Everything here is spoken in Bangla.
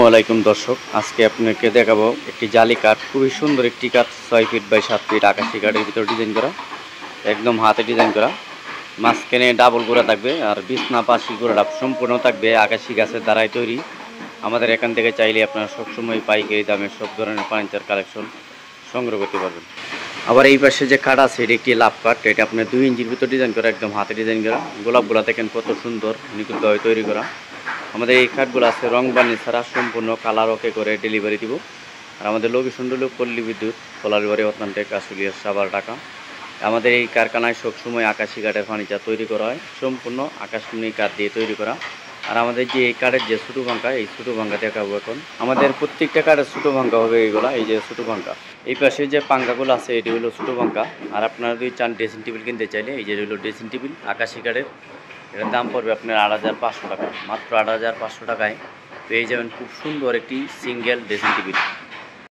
আলাইকুম দর্শক, আজকে আপনাকে দেখাবো একটি জালি কাঠ। খুবই সুন্দর একটি কাঠ, 6 ফিট বাই 7 ফিট আকাশি কাঠের ভিতর ডিজাইন করা, একদম হাতে ডিজাইন করা। মাঝখানে ডাবল গোড়া থাকবে আর বিছনা পাশি গোড়াটা সম্পূর্ণ থাকবে আকাশি গাছের দ্বারাই তৈরি। আমাদের এখান থেকে চাইলে আপনারা সবসময় পাইকারি দামে সব ধরনের ফার্নিচার কালেকশন সংগ্রহ করতে পারবেন। আবার এই পাশে যে কাঠ আছে এটি একটি লাভ কাঠ, এটা আপনার 2 ইঞ্চির ভিতর ডিজাইন করা, একদম হাতে ডিজাইন করা। গোলাপগুলা দেখেন কত সুন্দর নিখুঁতভাবে তৈরি করা। আমাদের এই কাঠগুলো আছে রং বানি ছাড়া, সম্পূর্ণ কালার ওকে করে ডেলিভারি দিব। আর আমাদের লোকেশন হলো পল্লী বিদ্যুৎ, পলাশবাড়ি, অত্যান্টেক, আশুলিয়া, সাভার, ঢাকা। আমাদের এই কারখানায় সবসময় আকাশি কাঠের ফার্নিচার তৈরি করা হয়, সম্পূর্ণ আকাশমণি কাঠ দিয়ে তৈরি করা। আর আমাদের যে এই কাঠের যে ছোটো ভাঙ্গা, এই ছোটো ভাঙ্গা দেখাবো এখন। আমাদের প্রত্যেকটা কাঠের ছোটো ভাঙ্গা হবে এইগুলা, এই যে ছোটো ভাঙ্গা। এই পাশে যে পাঙ্গাগুলো আছে এটি হলো ছোটো ভাঙ্গা। আর আপনারা যদি চান ড্রেসিং টেবিল কিনতে চাইলে, এই যে হলো ড্রেসিং টেবিল আকাশি কাঠের। এটার দাম পড়বে আপনার 8,500 টাকা, মাত্র 8,500 টাকায় পেয়ে যাবেন খুব সুন্দর একটি সিঙ্গেল ড্রেসিং টেবিল।